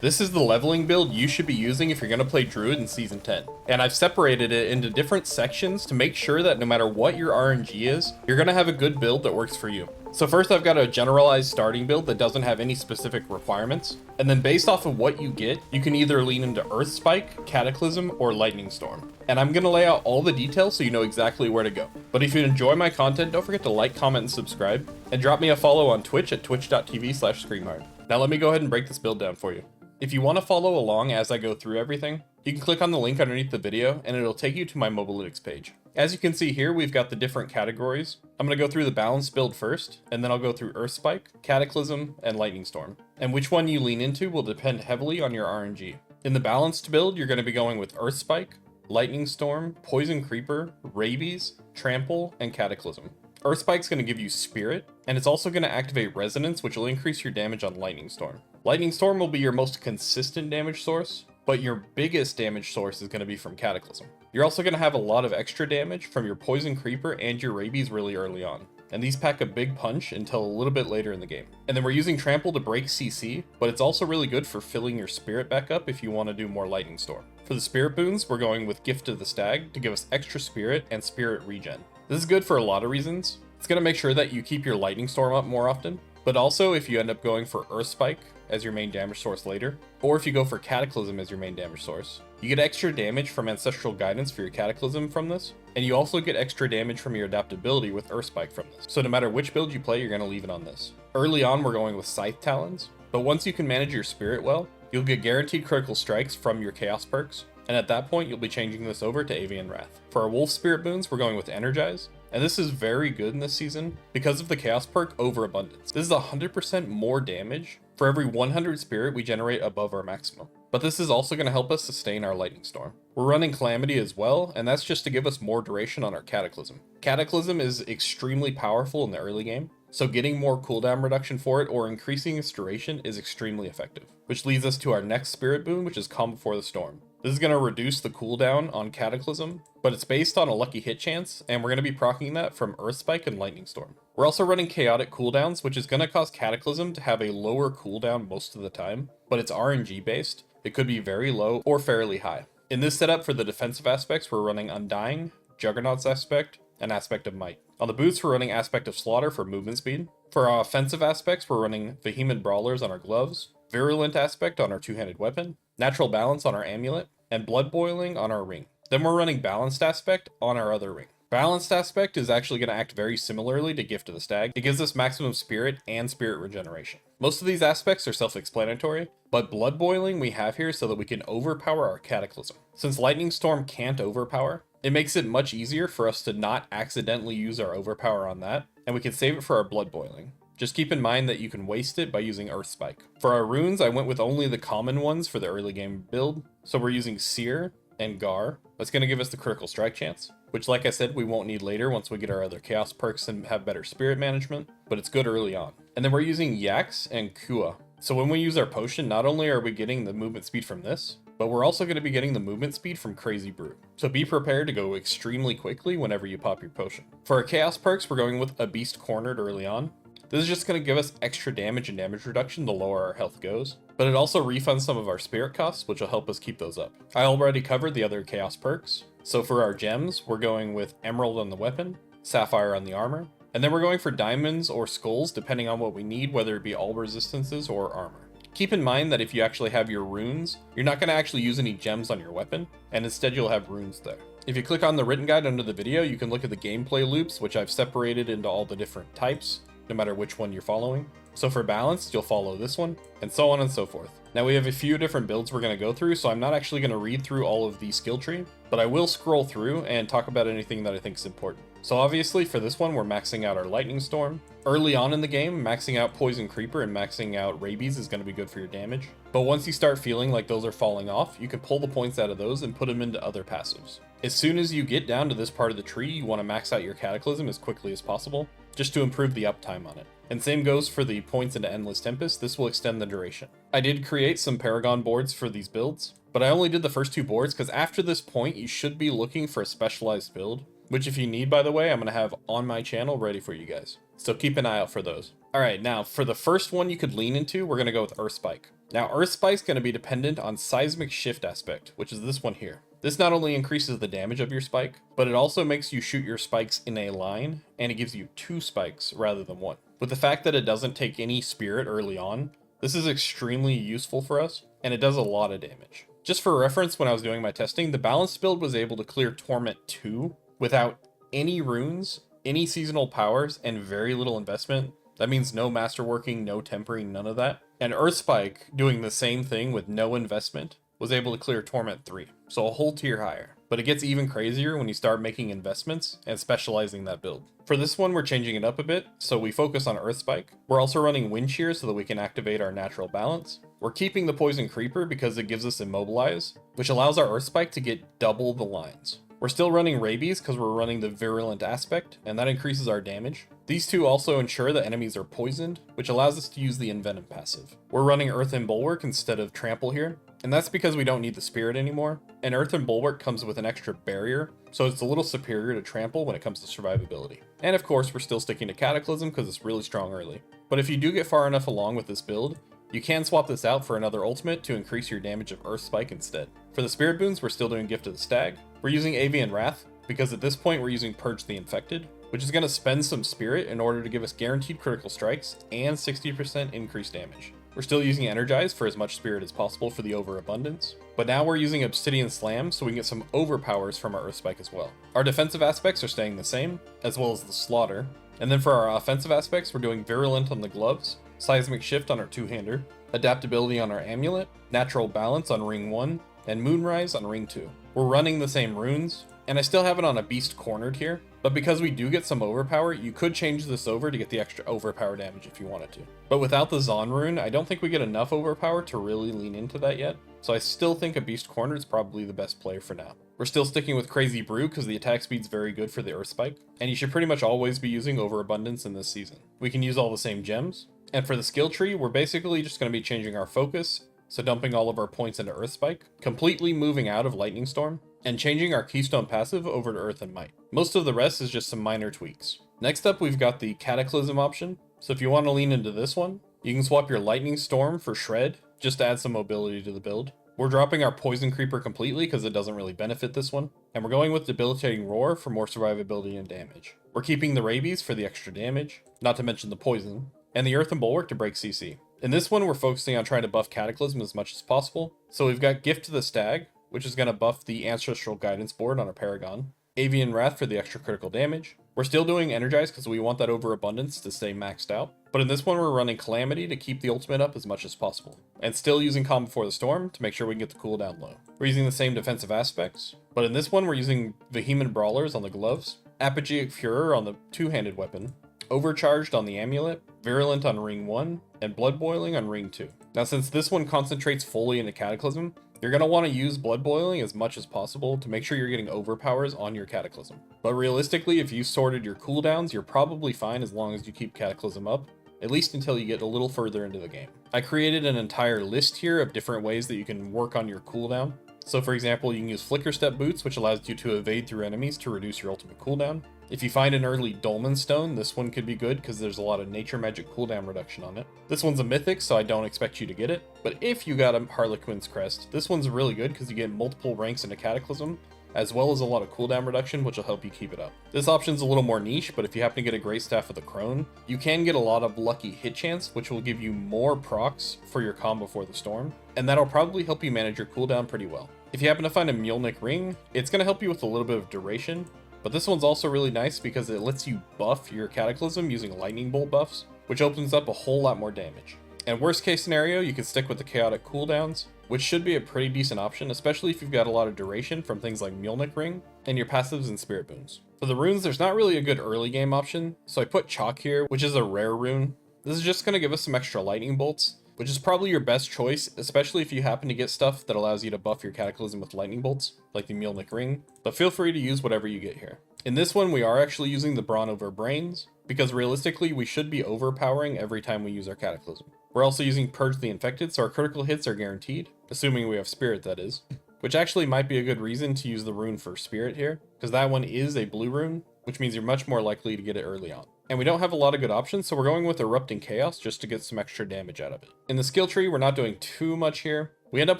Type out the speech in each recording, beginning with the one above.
This is the leveling build you should be using if you're going to play Druid in Season 10. And I've separated it into different sections to make sure that no matter what your RNG is, you're going to have a good build that works for you. So first I've got a generalized starting build that doesn't have any specific requirements. And then based off of what you get, you can either lean into Earth Spike, Cataclysm, or Lightning Storm. And I'm going to lay out all the details so you know exactly where to go. But if you enjoy my content, don't forget to like, comment, and subscribe. And drop me a follow on Twitch at twitch.tv/screamhard. Now let me go ahead and break this build down for you. If you want to follow along as I go through everything, you can click on the link underneath the video and it'll take you to my Mobalytics page. As you can see here, we've got the different categories. I'm going to go through the balanced build first, and then I'll go through Earth Spike, Cataclysm, and Lightning Storm. And which one you lean into will depend heavily on your RNG. In the balanced build, you're going to be going with Earth Spike, Lightning Storm, Poison Creeper, Rabies, Trample, and Cataclysm. Earth Spike's going to give you Spirit, and it's also going to activate Resonance, which will increase your damage on Lightning Storm. Lightning Storm will be your most consistent damage source, but your biggest damage source is going to be from Cataclysm. You're also going to have a lot of extra damage from your Poison Creeper and your Rabies really early on, and these pack a big punch until a little bit later in the game. And then we're using Trample to break CC, but it's also really good for filling your Spirit back up if you want to do more Lightning Storm. For the Spirit boons, we're going with Gift of the Stag to give us extra Spirit and Spirit regen. This is good for a lot of reasons. It's going to make sure that you keep your Lightning Storm up more often, but also if you end up going for Earth Spike as your main damage source later, or if you go for Cataclysm as your main damage source, you get extra damage from Ancestral Guidance for your Cataclysm from this, and you also get extra damage from your adaptability with Earth Spike from this. So no matter which build you play, you're going to leave it on this. Early on, we're going with Scythe Talons, but once you can manage your Spirit well, you'll get guaranteed critical strikes from your Chaos perks, and at that point, you'll be changing this over to Avian Wrath. For our Wolf Spirit boons, we're going with Energize, and this is very good in this season because of the Chaos perk Overabundance. This is 100% more damage for every 100 Spirit we generate above our maximum. But this is also going to help us sustain our Lightning Storm. We're running Calamity as well, and that's just to give us more duration on our Cataclysm. Cataclysm is extremely powerful in the early game, so getting more cooldown reduction for it or increasing its duration is extremely effective. Which leads us to our next Spirit boon, which is Calm Before the Storm. This is going to reduce the cooldown on Cataclysm, but it's based on a lucky hit chance, and we're going to be proccing that from Earth Spike and Lightning Storm. We're also running Chaotic cooldowns, which is going to cause Cataclysm to have a lower cooldown most of the time, but it's RNG based. It could be very low or fairly high. In this setup for the defensive aspects, we're running Undying, Juggernaut's Aspect, and Aspect of Might. On the boots, we're running Aspect of Slaughter for movement speed. For our offensive aspects, we're running Vehement Brawlers on our gloves, Virulent Aspect on our two-handed weapon, Natural Balance on our amulet, and Blood Boiling on our ring. Then we're running Balanced Aspect on our other ring. Balanced Aspect is actually going to act very similarly to Gift of the Stag. It gives us maximum Spirit and Spirit regeneration. Most of these aspects are self-explanatory, but Blood Boiling we have here so that we can overpower our Cataclysm. Since Lightning Storm can't overpower, it makes it much easier for us to not accidentally use our overpower on that, and we can save it for our Blood Boiling. Just keep in mind that you can waste it by using Earth Spike. For our runes, I went with only the common ones for the early game build, so we're using Seer and Gar. That's going to give us the critical strike chance, which like I said, we won't need later once we get our other Chaos perks and have better Spirit management, but it's good early on. And then we're using Yax and Kua. So when we use our potion, not only are we getting the movement speed from this, but we're also going to be getting the movement speed from Crazy Brew. So be prepared to go extremely quickly whenever you pop your potion. For our Chaos perks, we're going with a Beast Cornered early on. This is just going to give us extra damage and damage reduction the lower our health goes, but it also refunds some of our spirit costs, which will help us keep those up. I already covered the other Chaos perks. So for our gems, we're going with Emerald on the weapon, Sapphire on the armor, and then we're going for diamonds or skulls depending on what we need, whether it be all resistances or armor. Keep in mind that if you actually have your runes, you're not going to actually use any gems on your weapon, and instead you'll have runes there. If you click on the written guide under the video, you can look at the gameplay loops, which I've separated into all the different types, no matter which one you're following. So for balanced, you'll follow this one, and so on and so forth. Now we have a few different builds we're going to go through, so I'm not actually going to read through all of the skill tree, but I will scroll through and talk about anything that I think is important. So obviously for this one, we're maxing out our Lightning Storm. Early on in the game, maxing out Poison Creeper and maxing out Rabies is going to be good for your damage. But once you start feeling like those are falling off, you can pull the points out of those and put them into other passives. As soon as you get down to this part of the tree, you want to max out your Cataclysm as quickly as possible, just to improve the uptime on it. And same goes for the points into Endless Tempest. This will extend the duration. I did create some Paragon boards for these builds, but I only did the first two boards because after this point, you should be looking for a specialized build, which if you need, by the way, I'm going to have on my channel ready for you guys. so keep an eye out for those. All right, now for the first one you could lean into, we're gonna go with Earth Spike. Now Earth Spike's gonna be dependent on Seismic Shift aspect, which is this one here. This not only increases the damage of your spike, but it also makes you shoot your spikes in a line, and it gives you 2 spikes rather than 1. With the fact that it doesn't take any spirit early on, this is extremely useful for us, and it does a lot of damage. Just for reference, when I was doing my testing, the balanced build was able to clear Torment 2 without any runes, any seasonal powers, and very little investment. That means no masterworking, no tempering, none of that. And Earth Spike, doing the same thing with no investment, was able to clear Torment 3, so a whole tier higher. But it gets even crazier when you start making investments and specializing that build. For this one, we're changing it up a bit, so we focus on Earth Spike. We're also running Wind Shear so that we can activate our natural balance. We're keeping the Poison Creeper because it gives us Immobilize, which allows our Earth Spike to get double the lines. We're still running Rabies because we're running the Virulent aspect, and that increases our damage. These two also ensure that enemies are poisoned, which allows us to use the Envenom passive. We're running Earth and Bulwark instead of Trample here, and that's because we don't need the Spirit anymore, and Earth and Bulwark comes with an extra barrier, so it's a little superior to Trample when it comes to survivability. And of course, we're still sticking to Cataclysm because it's really strong early. But if you do get far enough along with this build, you can swap this out for another ultimate to increase your damage of Earth Spike instead. For the Spirit Boons, we're still doing Gift of the Stag. We're using Avian Wrath, because at this point we're using Purge the Infected, which is going to spend some Spirit in order to give us guaranteed critical strikes and 60% increased damage. We're still using Energize for as much Spirit as possible for the overabundance, but now we're using Obsidian Slam so we can get some overpowers from our Earth Spike as well. Our defensive aspects are staying the same, as well as the Slaughter, and then for our offensive aspects we're doing Virulent on the gloves, Seismic Shift on our two-hander, Adaptability on our amulet, Natural Balance on ring 1, and Moonrise on ring 2. We're running the same runes, and I still have it on a Beast Cornered here, but because we do get some overpower, you could change this over to get the extra overpower damage if you wanted to. But without the Zon rune, I don't think we get enough overpower to really lean into that yet, so I still think a Beast Cornered is probably the best play for now. We're still sticking with Crazy Brew because the attack speed's very good for the Earth Spike, and you should pretty much always be using Overabundance in this season. We can use all the same gems, and for the skill tree, we're basically just going to be changing our focus, so dumping all of our points into Earth Spike, completely moving out of Lightning Storm, and changing our Keystone passive over to Earth and Might. Most of the rest is just some minor tweaks. Next up, we've got the Cataclysm option, so if you want to lean into this one, you can swap your Lightning Storm for Shred, just to add some mobility to the build. We're dropping our Poison Creeper completely because it doesn't really benefit this one, and we're going with Debilitating Roar for more survivability and damage. We're keeping the Rabies for the extra damage, not to mention the poison, and the Earth and Bulwark to break CC. In this one, we're focusing on trying to buff Cataclysm as much as possible, so we've got Gift to the Stag, which is going to buff the Ancestral Guidance board on our Paragon, Avian Wrath for the extra critical damage. We're still doing Energize because we want that overabundance to stay maxed out, but in this one we're running Calamity to keep the ultimate up as much as possible, and still using Calm Before the Storm to make sure we can get the cooldown low. We're using the same defensive aspects, but in this one we're using Vehement Brawlers on the gloves, Apogeic Furor on the two-handed weapon, Overcharged on the amulet, Virulent on ring 1, and Blood Boiling on ring 2. Now since this one concentrates fully into Cataclysm, you're going to want to use Blood Boiling as much as possible to make sure you're getting overpowers on your Cataclysm. But realistically, if you sorted your cooldowns, you're probably fine as long as you keep Cataclysm up, at least until you get a little further into the game. I created an entire list here of different ways that you can work on your cooldown. So for example, you can use Flicker Step Boots, which allows you to evade through enemies to reduce your ultimate cooldown. If you find an early Dolmen Stone, this one could be good because there's a lot of nature magic cooldown reduction on it. This one's a mythic, so I don't expect you to get it. But if you got a Harlequin's Crest, this one's really good because you get multiple ranks into Cataclysm, as well as a lot of cooldown reduction, which will help you keep it up. This option's a little more niche, but if you happen to get a Great Staff of the Crone, you can get a lot of lucky hit chance, which will give you more procs for your Calm Before the Storm, and that'll probably help you manage your cooldown pretty well. If you happen to find a Mjolnir Ring, it's going to help you with a little bit of duration, but this one's also really nice because it lets you buff your Cataclysm using lightning bolt buffs, which opens up a whole lot more damage. And worst case scenario, you can stick with the chaotic cooldowns, which should be a pretty decent option, especially if you've got a lot of duration from things like Mjolnir Ring and your passives and Spirit Boons. For the runes, there's not really a good early game option, so I put Chalk here, which is a rare rune. This is just going to give us some extra lightning bolts, which is probably your best choice, especially if you happen to get stuff that allows you to buff your Cataclysm with lightning bolts, like the Mjolnir Ring, but feel free to use whatever you get here. In this one, we are actually using the Brawn over Brains, because realistically, we should be overpowering every time we use our Cataclysm. We're also using Purge the Infected, so our critical hits are guaranteed, assuming we have Spirit, that is, which actually might be a good reason to use the rune for Spirit here, because that one is a blue rune, which means you're much more likely to get it early on. And we don't have a lot of good options, so we're going with Erupting Chaos just to get some extra damage out of it. In the skill tree, we're not doing too much here. We end up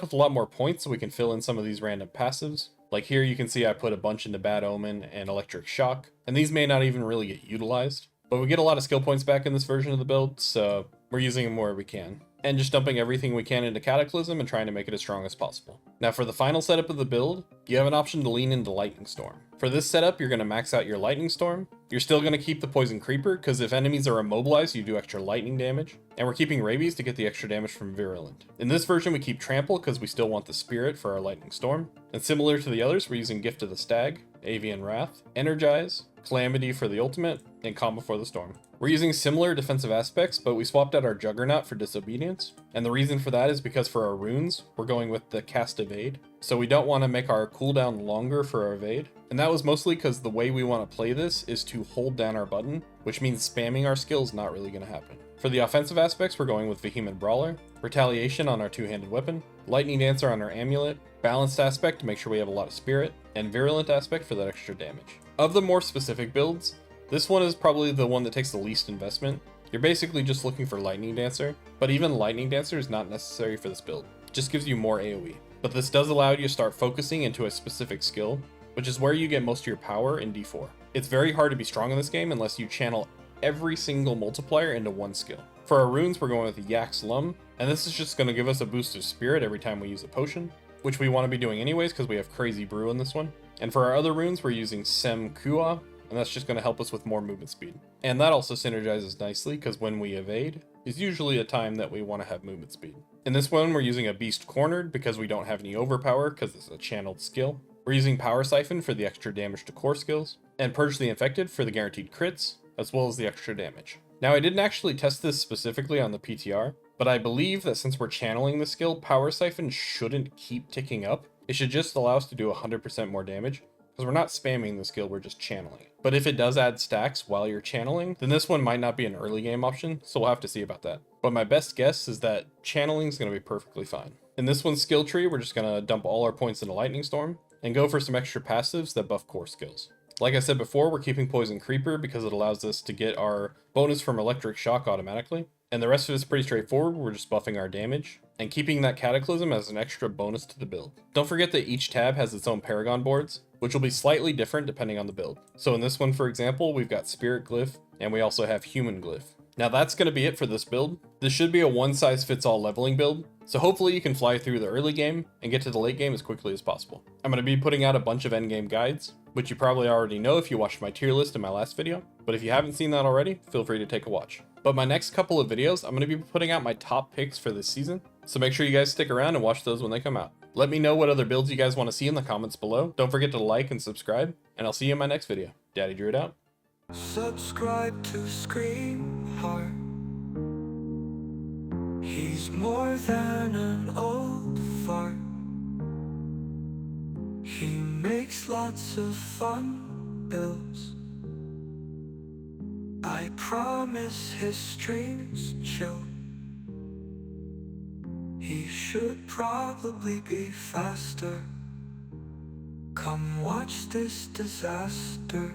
with a lot more points so we can fill in some of these random passives. Like here you can see I put a bunch into Bad Omen and Electric Shock, and these may not even really get utilized. But we get a lot of skill points back in this version of the build, so we're using them where we can. And just dumping everything we can into Cataclysm and trying to make it as strong as possible. Now for the final setup of the build, you have an option to lean into Lightning Storm. For this setup, you're going to max out your Lightning Storm. You're still going to keep the Poison Creeper, because if enemies are immobilized, you do extra lightning damage. And we're keeping Rabies to get the extra damage from Virulent. In this version, we keep Trample, because we still want the Spirit for our Lightning Storm. And similar to the others, we're using Gift of the Stag, Avian Wrath, Energize, Calamity for the ultimate, and Calm Before the Storm. We're using similar defensive aspects, but we swapped out our Juggernaut for Disobedience. And the reason for that is because for our runes, we're going with the Cast Evade. So we don't want to make our cooldown longer for our evade. And that was mostly because the way we want to play this is to hold down our button, which means spamming our skill is not really going to happen. For the offensive aspects, we're going with Vehement Brawler, Retaliation on our two-handed weapon, Lightning Dancer on our amulet, Balanced aspect to make sure we have a lot of spirit, and Virulent aspect for that extra damage. Of the more specific builds, this one is probably the one that takes the least investment. You're basically just looking for Lightning Dancer, but even Lightning Dancer is not necessary for this build. It just gives you more AoE. But this does allow you to start focusing into a specific skill, which is where you get most of your power in D4. It's very hard to be strong in this game unless you channel every single multiplier into one skill. For our runes, we're going with Yak's Lum, and this is just going to give us a boost of spirit every time we use a potion, which we want to be doing anyways because we have Crazy Brew in this one. And for our other runes, we're using Sem Kua, and that's just going to help us with more movement speed. And that also synergizes nicely because when we evade is usually a time that we want to have movement speed. In this one, we're using a Beast Cornered because we don't have any overpower because it's a channeled skill. We're using Power Siphon for the extra damage to core skills, and Purge the Infected for the guaranteed crits, as well as the extra damage. Now I didn't actually test this specifically on the PTR, but I believe that since we're channeling the skill, Power Siphon shouldn't keep ticking up. It should just allow us to do 100% more damage, because we're not spamming the skill, we're just channeling. But if it does add stacks while you're channeling, then this one might not be an early game option, so we'll have to see about that. But my best guess is that channeling is going to be perfectly fine. In this one's skill tree, we're just going to dump all our points into Lightning Storm, and go for some extra passives that buff core skills. Like I said before, we're keeping Poison Creeper because it allows us to get our bonus from Electric Shock automatically. And the rest of it is pretty straightforward, we're just buffing our damage, and keeping that Cataclysm as an extra bonus to the build. Don't forget that each tab has its own Paragon boards, which will be slightly different depending on the build. So in this one, for example, we've got Spirit Glyph, and we also have Human Glyph. Now that's going to be it for this build. This should be a one-size-fits-all leveling build, so hopefully you can fly through the early game and get to the late game as quickly as possible. I'm going to be putting out a bunch of endgame guides, which you probably already know if you watched my tier list in my last video, but if you haven't seen that already, feel free to take a watch. But my next couple of videos, I'm going to be putting out my top picks for this season, so make sure you guys stick around and watch those when they come out. Let me know what other builds you guys want to see in the comments below. Don't forget to like and subscribe, and I'll see you in my next video. Daddy Druid out. Subscribe to Scream Heart. He's more than an old fart. He makes lots of fun builds. I promise his streams chill. He should probably be faster. Come watch this disaster.